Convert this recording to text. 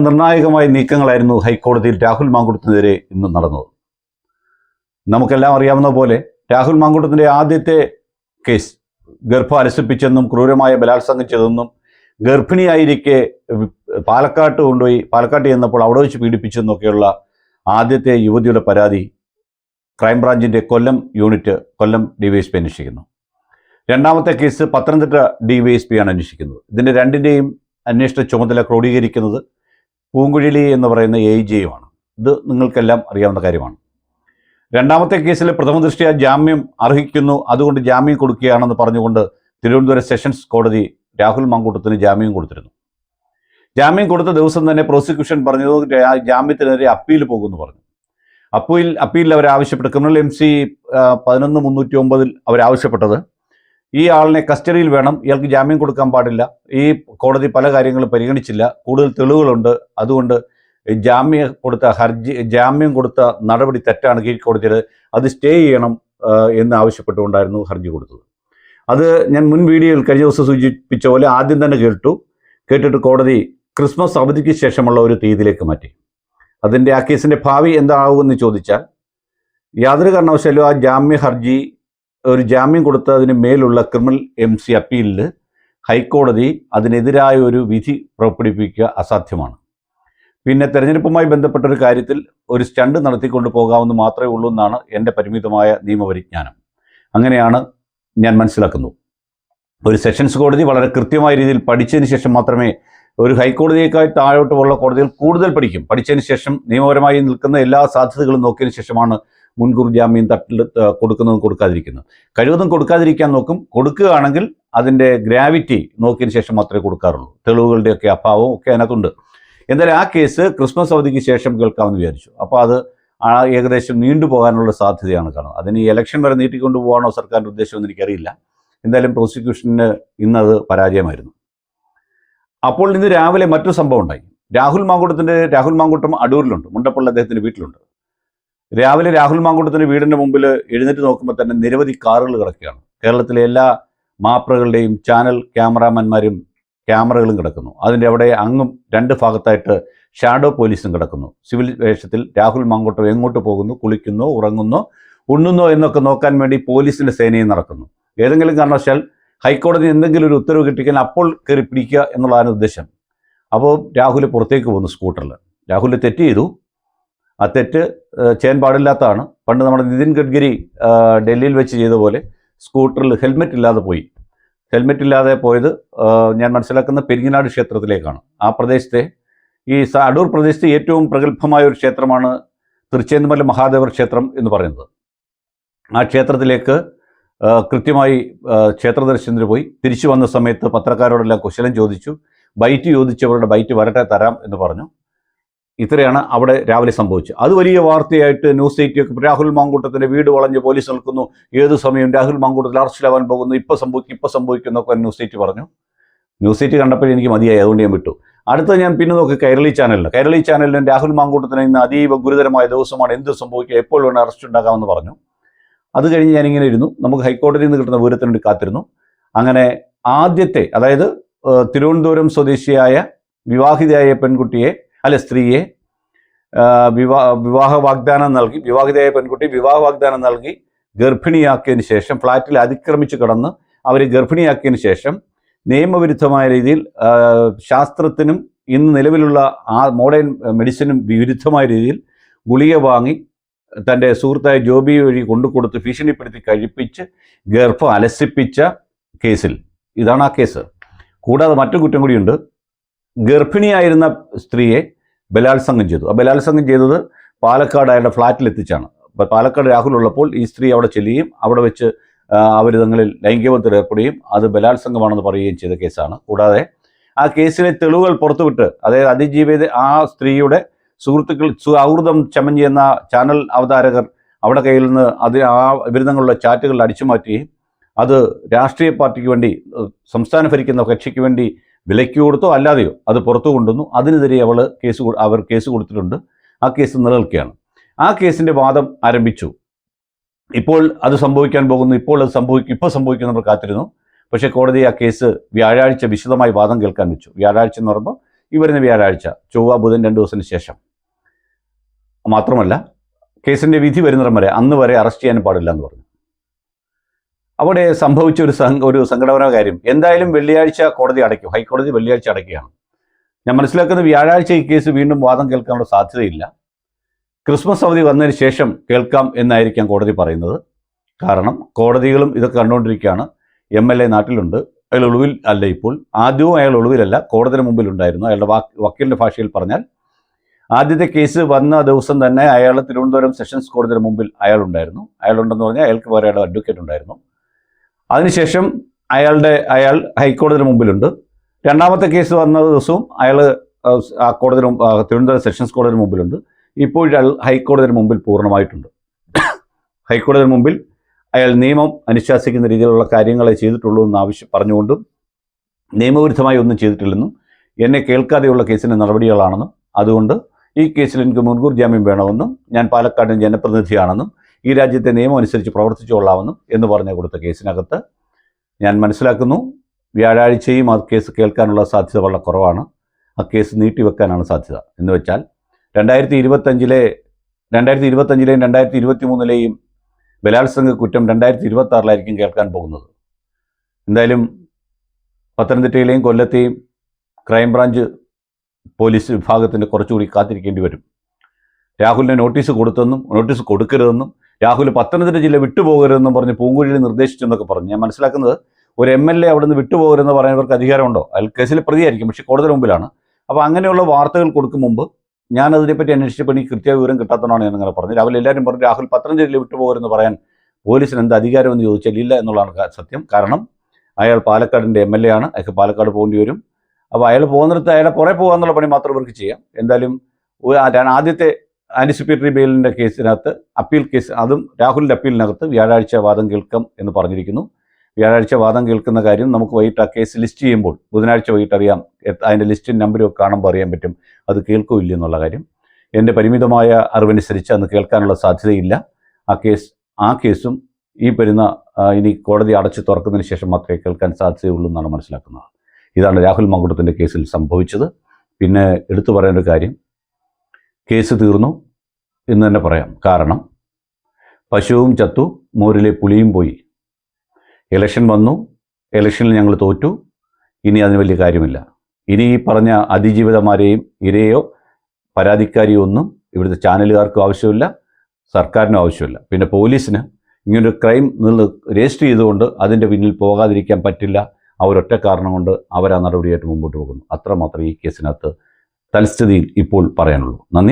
നിർണായകമായ നീക്കങ്ങളായിരുന്നു ഹൈക്കോടതിയിൽ രാഹുൽ മാങ്കുട്ടത്തിനെതിരെ ഇന്ന് നടന്നത്. നമുക്കെല്ലാം അറിയാവുന്ന പോലെ രാഹുൽ മാങ്കുട്ടത്തിൻ്റെ ആദ്യത്തെ കേസ് ഗർഭം അലസിപ്പിച്ചെന്നും ക്രൂരമായ ബലാത്സംഗം ചെയ്തെന്നും ഗർഭിണിയായിരിക്കെ പാലക്കാട്ട് ചെന്നപ്പോൾ അവിടെ വെച്ച് പീഡിപ്പിച്ചെന്നൊക്കെയുള്ള ആദ്യത്തെ യുവതിയുടെ പരാതി ക്രൈംബ്രാഞ്ചിൻ്റെ കൊല്ലം യൂണിറ്റ് കൊല്ലം ഡിവൈഎസ്പി അന്വേഷിക്കുന്നു. രണ്ടാമത്തെ കേസ് പത്തനംതിട്ട ഡിവൈഎസ്പിയാണ് അന്വേഷിക്കുന്നത്. ഇതിൻ്റെ രണ്ടിൻ്റെയും അന്വേഷണ ചുമതല ക്രോഡീകരിക്കുന്നത് പൂങ്കുഴലി എന്ന് പറയുന്ന AIGയുമാണ്. ഇത് നിങ്ങൾക്കെല്ലാം അറിയാവുന്ന കാര്യമാണ്. രണ്ടാമത്തെ കേസിൽ പ്രഥമ ദൃഷ്ട്യാ ജാമ്യം അർഹിക്കുന്നു, അതുകൊണ്ട് ജാമ്യം കൊടുക്കുകയാണെന്ന് പറഞ്ഞുകൊണ്ട് തിരുവനന്തപുരം സെഷൻസ് കോടതി രാഹുൽ മാങ്കൂട്ടത്തിന് ജാമ്യം കൊടുത്തിരുന്നു. ജാമ്യം കൊടുത്ത ദിവസം തന്നെ പ്രോസിക്യൂഷൻ പറഞ്ഞത് ജാമ്യത്തിനെതിരെ അപ്പീൽ പോകുമെന്ന് പറഞ്ഞു. അപ്പീലിൽ അവരാവശ്യപ്പെട്ട ക്രിമിനൽ MC 11-309 അവരാവശ്യപ്പെട്ടത് ഈ ആളിനെ കസ്റ്റഡിയിൽ വേണം, ഇയാൾക്ക് ജാമ്യം കൊടുക്കാൻ പാടില്ല, ഈ കോടതി പല കാര്യങ്ങളും പരിഗണിച്ചില്ല, കൂടുതൽ തെളിവുകളുണ്ട്, അതുകൊണ്ട് ജാമ്യം കൊടുത്ത നടപടി തെറ്റാണ് കീഴ്ക്കോടതിയുടെ, അത് സ്റ്റേ ചെയ്യണം എന്ന് ആവശ്യപ്പെട്ടുകൊണ്ടായിരുന്നു ഹർജി കൊടുത്തത്. അത് ഞാൻ മുൻ വീഡിയോയിൽ കഴിഞ്ഞ ദിവസം സൂചിപ്പിച്ച പോലെ ആദ്യം തന്നെ കേട്ടിട്ട് കോടതി ക്രിസ്മസ് അവധിക്ക് ശേഷമുള്ള ഒരു തീയതിയിലേക്ക് മാറ്റി. അതിൻ്റെ ആ കേസിൻ്റെ ഭാവി എന്താകുമെന്ന് ചോദിച്ചാൽ യാതൊരു കാരണവശാലും ആ ഒരു ജാമ്യം കൊടുത്തതിന് മേലുള്ള ക്രിമിനൽ MC അപ്പീലിൽ ഹൈക്കോടതി അതിനെതിരായ ഒരു വിധി പുറപ്പെടുവിക്കുക അസാധ്യമാണ്. പിന്നെ തെരഞ്ഞെടുപ്പുമായി ബന്ധപ്പെട്ട ഒരു കാര്യത്തിൽ ഒരു സ്റ്റണ്ട് നടത്തിക്കൊണ്ട് പോകാമെന്ന് മാത്രമേ ഉള്ളൂ എന്നാണ് എൻ്റെ പരിമിതമായ നിയമപരിജ്ഞാനം. അങ്ങനെയാണ് ഞാൻ മനസ്സിലാക്കുന്നത്. ഒരു സെഷൻസ് കോടതി വളരെ കൃത്യമായ രീതിയിൽ പഠിച്ചതിന് ശേഷം മാത്രമേ, ഒരു ഹൈക്കോടതിയേക്കാൾ താഴോട്ടുള്ള കോടതികൾ കൂടുതൽ പഠിച്ചതിന് ശേഷം നിയമപരമായി നിൽക്കുന്ന എല്ലാ സാധ്യതകളും നോക്കിയതിന് ശേഷമാണ് മുൻകൂർ ജാമ്യം കൊടുക്കുന്നതും കൊടുക്കാതിരിക്കുന്നത്. കഴിവതും കൊടുക്കാതിരിക്കാൻ നോക്കും. കൊടുക്കുകയാണെങ്കിൽ അതിൻ്റെ ഗ്രാവിറ്റി നോക്കിയതിന് ശേഷം മാത്രമേ കൊടുക്കാറുള്ളൂ. തെളിവുകളുടെയൊക്കെ അഭാവം ഒക്കെ അതിനകത്തുണ്ട്. എന്തായാലും ആ കേസ് ക്രിസ്മസ് അവധിക്ക് ശേഷം കേൾക്കാമെന്ന് വിചാരിച്ചു. അപ്പോൾ അത് ഏകദേശം നീണ്ടുപോകാനുള്ള സാധ്യതയാണ് കാണുന്നത്. അതിന് ഈ ഇലക്ഷൻ വരെ നീട്ടിക്കൊണ്ടു പോകാനോ സർക്കാരിൻ്റെ ഉദ്ദേശമെന്ന് എനിക്കറിയില്ല. എന്തായാലും പ്രോസിക്യൂഷന് ഇന്നത് പരാജയമായിരുന്നു. അപ്പോൾ ഇന്ന് രാവിലെ മറ്റൊരു സംഭവം ഉണ്ടായി. രാഹുൽ മാങ്കൂട്ടം അടൂരിലുണ്ട്, മുണ്ടപ്പള്ളി അദ്ദേഹത്തിൻ്റെ വീട്ടിലുണ്ട്. രാവിലെ രാഹുൽ മാങ്കൂട്ടത്തിൻ്റെ വീടിൻ്റെ മുമ്പിൽ എഴുന്നേറ്റ് നോക്കുമ്പോൾ തന്നെ നിരവധി കാറുകൾ കിടക്കുകയാണ്. കേരളത്തിലെ എല്ലാ മാപ്രകളുടെയും ചാനൽ ക്യാമറാമാന്മാരും ക്യാമറകളും കിടക്കുന്നു. അതിൻ്റെ അവിടെ അങ്ങും രണ്ട് ഭാഗത്തായിട്ട് ഷാഡോ പോലീസും കിടക്കുന്നു. സിവിൽ വേഷത്തിൽ രാഹുൽ മാങ്കൂട്ടം എങ്ങോട്ട് പോകുന്നു, കുളിക്കുന്നോ, ഉറങ്ങുന്നോ, ഉണ്ണുന്നോ എന്നൊക്കെ നോക്കാൻ വേണ്ടി പോലീസിൻ്റെ സേനയും നടക്കുന്നു. ഏതെങ്കിലും കാരണവശാൽ ഹൈക്കോടതി എന്തെങ്കിലും ഒരു ഉത്തരവ് കിട്ടിക്കാൻ അപ്പോൾ കയറി പിടിക്കുക എന്നുള്ളതാണ് ഉദ്ദേശം. അപ്പോൾ രാഹുൽ പുറത്തേക്ക് പോകുന്നു സ്കൂട്ടറിൽ. രാഹുൽ തെറ്റ് ചെയ്തു. ആ തെറ്റ് ചെയ്യാൻ പാടില്ലാത്തതാണ്. പണ്ട് നമ്മുടെ നിതിൻ ഗഡ്കരി ഡൽഹിയിൽ വെച്ച് ചെയ്ത പോലെ സ്കൂട്ടറിൽ ഹെൽമെറ്റ് ഇല്ലാതെ പോയത് ഞാൻ മനസ്സിലാക്കുന്ന പെരിങ്ങനാട് ക്ഷേത്രത്തിലേക്കാണ്. ആ പ്രദേശത്തെ ഈ അടൂർ പ്രദേശത്തെ ഏറ്റവും പ്രഗത്ഭമായ ഒരു ക്ഷേത്രമാണ് തിരുച്ചേന്തമല മഹാദേവർ ക്ഷേത്രം എന്ന് പറയുന്നത്. ആ ക്ഷേത്രത്തിലേക്ക് കൃത്യമായി ക്ഷേത്ര ദർശനത്തിന് പോയി. തിരിച്ചു വന്ന സമയത്ത് പത്രക്കാരോടെല്ലാം കുശലം ചോദിച്ചു. ബൈറ്റ് ചോദിച്ചവരുടെ ബൈറ്റ് വരട്ടെ, തരാം എന്ന് പറഞ്ഞു. ഇത്രയാണ് അവിടെ രാവിലെ സംഭവിച്ചത്. അത് വലിയ വാർത്തയായിട്ട് ന്യൂസ് 8 രാഹുൽ മാങ്കൂട്ടത്തിൻ്റെ വീട് വളഞ്ഞ് പോലീസ് നിൽക്കുന്നു, ഏത് സമയം രാഹുൽ മാങ്കൂട്ടത്തിൽ അറസ്റ്റിലാവാൻ പോകുന്നു, ഇപ്പോൾ സംഭവിക്കും എന്നൊക്കെ ന്യൂസ് 8 പറഞ്ഞു. ന്യൂസ് 8 കണ്ടപ്പോൾ എനിക്ക് മതിയായി, അതുകൊണ്ട് ഞാൻ വിട്ടു. അടുത്ത ഞാൻ പിന്നെ നോക്കി കൈരളി ചാനലിലും രാഹുൽ മാങ്കൂട്ടത്തിന് ഇന്ന് അതീവ ഗുരുതരമായ ദിവസമാണ്, എന്ത് സംഭവിക്കുക, എപ്പോൾ വേണം അറസ്റ്റ് ഉണ്ടാകാമെന്ന് പറഞ്ഞു. അത് കഴിഞ്ഞ് ഞാനിങ്ങനെ ഇരുന്നു. നമുക്ക് ഹൈക്കോടതിയിൽ നിന്ന് കിട്ടുന്ന വിവരത്തിന് വേണ്ടി കാത്തിരുന്നു. അങ്ങനെ ആദ്യത്തെ, അതായത് തിരുവനന്തപുരം സ്വദേശിയായ വിവാഹിതയായ സ്ത്രീയെ വിവാഹിതയായ പെൺകുട്ടി വിവാഹ വാഗ്ദാനം നൽകി ഗർഭിണിയാക്കിയതിന് ശേഷം ഫ്ലാറ്റിൽ അതിക്രമിച്ച് കടന്ന് അവരെ ഗർഭിണിയാക്കിയതിന് ശേഷം നിയമവിരുദ്ധമായ രീതിയിൽ ശാസ്ത്രത്തിനും ഇന്ന് നിലവിലുള്ള മോഡേൺ മെഡിസിനും വിരുദ്ധമായ രീതിയിൽ ഗുളിക വാങ്ങി തൻ്റെ സുഹൃത്തായ ജോബി വഴി കൊണ്ടുകൊടുത്ത് ഭീഷണിപ്പെടുത്തി കഴിപ്പിച്ച് ഗർഭം അലസിപ്പിച്ച കേസിൽ ഇതാണ് ആ കേസ്. കൂടാതെ മറ്റൊരു കുറ്റം കൂടിയുണ്ട്. ഗർഭിണിയായിരുന്ന സ്ത്രീയെ ബലാത്സംഗം ചെയ്തു. ആ ബലാത്സംഗം ചെയ്തത് പാലക്കാട് അയാളുടെ ഫ്ലാറ്റിലെത്തിച്ചാണ്. പാലക്കാട് രാഹുൽ ഉള്ളപ്പോൾ ഈ സ്ത്രീ അവിടെ ചെല്ലുകയും അവിടെ വെച്ച് അവർ തങ്ങളിൽ ലൈംഗികബന്ധത്തിൽ ഏർപ്പെടുകയും അത് ബലാത്സംഗമാണെന്ന് പറയുകയും ചെയ്ത കേസാണ്. കൂടാതെ ആ കേസിലെ തെളിവുകൾ പുറത്തുവിട്ട്, അതായത് അതിജീവിത ആ സ്ത്രീയുടെ സൗഹൃദം ചമഞ്ഞ് എന്ന ചാനൽ അവതാരകർ അവിടെ കയ്യിൽ നിന്ന് ഇവർ തങ്ങളുള്ള ചാറ്റുകൾ അടിച്ചു മാറ്റുകയും അത് രാഷ്ട്രീയ പാർട്ടിക്ക് വേണ്ടി, സംസ്ഥാനം ഭരിക്കുന്ന കക്ഷിക്ക് വേണ്ടി വിലയ്ക്ക് കൊടുത്തോ അല്ലാതെയോ അത് പുറത്തു കൊണ്ടുവന്നു. അതിനെതിരെ അവർ കേസ് കൊടുത്തിട്ടുണ്ട്. ആ കേസ് നിലനിൽക്കുകയാണ്. ആ കേസിൻ്റെ വാദം ആരംഭിച്ചു. ഇപ്പോൾ അത് സംഭവിക്കാൻ പോകുന്നു, ഇപ്പോൾ സംഭവിക്കുന്നവർ കാത്തിരുന്നു. പക്ഷേ കോടതി ആ കേസ് വ്യാഴാഴ്ച വിശദമായി വാദം കേൾക്കാൻ വെച്ചു. വ്യാഴാഴ്ച എന്ന് പറയുമ്പോൾ ഈ വരുന്ന വ്യാഴാഴ്ച, ചൊവ്വ ബുധൻ 2 ദിവസത്തിന് ശേഷം. മാത്രമല്ല കേസിൻ്റെ വിധി വരുന്നിടം വരെ അന്ന് വരെ അറസ്റ്റ് ചെയ്യാൻ പാടില്ല എന്ന് പറഞ്ഞു. അവിടെ സംഭവിച്ച ഒരു സങ്കടകരമായ കാര്യം, എന്തായാലും വെള്ളിയാഴ്ച കോടതി അടയ്ക്കും, ഹൈക്കോടതി വെള്ളിയാഴ്ച അടയ്ക്കുകയാണ്. ഞാൻ മനസ്സിലാക്കുന്നത് വ്യാഴാഴ്ച ഈ കേസ് വീണ്ടും വാദം കേൾക്കാനുള്ള സാധ്യതയില്ല. ക്രിസ്മസ് അവധി വന്നതിന് ശേഷം കേൾക്കാം എന്നായിരിക്കാം കോടതി പറയുന്നത്. കാരണം കോടതികളും ഇതൊക്കെ കണ്ടുകൊണ്ടിരിക്കുകയാണ്. MLA നാട്ടിലുണ്ട്, അയാൾ ഒളിവിൽ അല്ല ഇപ്പോൾ. ആദ്യവും അയാൾ ഒളിവിലല്ല, കോടതിയുടെ മുമ്പിലുണ്ടായിരുന്നു. അയാളുടെ വക്കീലിൻ്റെ ഭാഷയിൽ പറഞ്ഞാൽ ആദ്യത്തെ കേസ് വന്ന ദിവസം തന്നെ അയാൾ തിരുവനന്തപുരം സെഷൻസ് കോടതിയുടെ മുമ്പിൽ അയാളുണ്ടായിരുന്നു. അയാളുണ്ടെന്ന് പറഞ്ഞാൽ അയാൾക്ക് വേറെ അയാളുടെ അഡ്വക്കേറ്റ് ഉണ്ടായിരുന്നു. അതിനുശേഷം അയാൾ ഹൈക്കോടതിയുടെ മുമ്പിലുണ്ട്. രണ്ടാമത്തെ കേസ് വന്ന ദിവസവും അയാൾ ആ കോടതി തിരുവനന്തപുരം സെഷൻസ് കോടതിയുടെ മുമ്പിലുണ്ട്. ഇപ്പോൾ ഹൈക്കോടതിയുടെ മുമ്പിൽ പൂർണ്ണമായിട്ടുണ്ട്. ഹൈക്കോടതിയുടെ മുമ്പിൽ അയാൾ നിയമം അനുശാസിക്കുന്ന രീതിയിലുള്ള കാര്യങ്ങളെ ചെയ്തിട്ടുള്ളൂ എന്ന് പറഞ്ഞുകൊണ്ടും നിയമവിരുദ്ധമായി ഒന്നും ചെയ്തിട്ടില്ലെന്നും എന്നെ കേൾക്കാതെയുള്ള കേസിൻ്റെ നടപടികളാണെന്നും അതുകൊണ്ട് ഈ കേസിൽ എനിക്ക് മുൻകൂർ ജാമ്യം വേണമെന്നും ഞാൻ പാലക്കാടിന് ജനപ്രതിനിധിയാണെന്നും ഈ രാജ്യത്തെ നിയമം അനുസരിച്ച് പ്രവർത്തിച്ചുകൊള്ളാമെന്നും എന്ന് പറഞ്ഞ് കൊടുത്ത കേസിനകത്ത് ഞാൻ മനസ്സിലാക്കുന്നു വ്യാഴാഴ്ചയും ആ കേസ് കേൾക്കാനുള്ള സാധ്യത വളരെ കുറവാണ്. ആ കേസ് നീട്ടിവെക്കാനാണ് സാധ്യത. എന്ന് വെച്ചാൽ 2025-ലെയും 2023-ലെയും ബലാത്സംഗ കുറ്റം 2026-ലായിരിക്കും കേൾക്കാൻ പോകുന്നത്. എന്തായാലും പത്തനംതിട്ടയിലെയും കൊല്ലത്തെയും ക്രൈംബ്രാഞ്ച് പോലീസ് വിഭാഗത്തിൻ്റെ കുറച്ചുകൂടി കാത്തിരിക്കേണ്ടി വരും. രാഹുലിന് നോട്ടീസ് കൊടുക്കരുതെന്നും രാഹുൽ പത്തനംതിട്ട ജില്ല വിട്ടുപോകരുതെന്നും പറഞ്ഞ് പൂങ്കുഴിയിൽ നിർദ്ദേശിച്ചെന്നൊക്കെ പറഞ്ഞു. ഞാൻ മനസ്സിലാക്കുന്നത് ഒരു MLA അവിടെ നിന്ന് വിട്ടുപോകരുതെന്ന് പറയുന്നവർക്ക് അധികാരമുണ്ടോ? അയാൾ കേസിൽ പ്രതിയായിരിക്കും, പക്ഷേ കോടതി മുമ്പിലാണ്. അപ്പോൾ അങ്ങനെയുള്ള വാർത്തകൾ കൊടുക്കും മുമ്പ് ഞാൻ അതിനെപ്പറ്റി അന്വേഷിച്ചപ്പോൾ എനിക്ക് കൃത്യ വിവരം കിട്ടാത്തതാണ് ഞാൻ അങ്ങനെ പറഞ്ഞു. രാവിലെ എല്ലാവരും പറഞ്ഞു രാഹുൽ പത്തനംതിട്ട ജില്ല വിട്ടുപോകരുതെന്ന് പറയാൻ പോലീസിന് എന്ത് അധികാരമെന്ന് ചോദിച്ചാൽ ഇല്ല എന്നുള്ളതാണ് സത്യം. കാരണം അയാൾ പാലക്കാടിൻ്റെ MLA ആണ്, അയാൾക്ക് പാലക്കാട് പോകേണ്ടി വരും. അപ്പോൾ അയാൾ പോകുന്നിടത്ത് അയാളെ പുറകെ പോകാന്നുള്ള പണി മാത്രം ഇവർക്ക് ചെയ്യാം. എന്തായാലും ആദ്യത്തെ ആൻറ്റിസിപ്പേറ്ററി ബെയിലിൻ്റെ കേസിനകത്ത് അപ്പീൽ കേസ്, അതും രാഹുലിൻ്റെ അപ്പീലിനകത്ത് വ്യാഴാഴ്ച വാദം കേൾക്കാം എന്ന് പറഞ്ഞിരിക്കുന്നു. വ്യാഴാഴ്ച വാദം കേൾക്കുന്ന കാര്യം നമുക്ക് വൈകിട്ട് ആ കേസ് ലിസ്റ്റ് ചെയ്യുമ്പോൾ ബുധനാഴ്ച വൈകിട്ട് അറിയാം. അതിൻ്റെ ലിസ്റ്റും നമ്പരും ഒക്കെ കാണുമ്പോൾ അറിയാൻ പറ്റും അത് കേൾക്കോ ഇല്ല എന്നുള്ള കാര്യം. എൻ്റെ പരിമിതമായ അറിവനുസരിച്ച് അന്ന് കേൾക്കാനുള്ള സാധ്യതയില്ല. ആ കേസും ഈ ഇനി കോടതി അടച്ച് തുറക്കുന്നതിന് ശേഷം മാത്രമേ കേൾക്കാൻ സാധ്യതയുള്ളൂ എന്നാണ് മനസ്സിലാക്കുന്നത്. ഇതാണ് രാഹുൽ മാങ്കൂട്ടത്തിൻ്റെ കേസിൽ സംഭവിച്ചത്. പിന്നെ എടുത്തു പറയേണ്ട ഒരു കാര്യം, കേസ് തീർന്നു എന്ന് തന്നെ പറയാം. കാരണം പശുവും ചത്തു, മോരിലെ പുലിയും പോയി. ഇലക്ഷൻ വന്നു, ഇലക്ഷനിൽ ഞങ്ങൾ തോറ്റു. ഇനി അതിന് വലിയ കാര്യമില്ല. ഇനി ഈ പറഞ്ഞ അതിജീവിതമാരെയും ഇരയോ പരാതിക്കാരിയോ ഒന്നും ഇവിടുത്തെ ചാനലുകാർക്കും ആവശ്യമില്ല, സർക്കാരിനും ആവശ്യമില്ല. പിന്നെ പോലീസിന് ഇങ്ങനൊരു ക്രൈം രജിസ്റ്റർ ചെയ്തുകൊണ്ട് അതിൻ്റെ പിന്നിൽ പോകാതിരിക്കാൻ പറ്റില്ല. അവരൊറ്റ കാരണം കൊണ്ട് അവർ ആ നടപടിയായിട്ട് മുമ്പോട്ട് പോകുന്നു. അത്രമാത്രം ഈ കേസിനകത്ത് തൽസ്ഥിതിയിൽ ഇപ്പോൾ പറയാനുള്ളൂ. നന്ദി.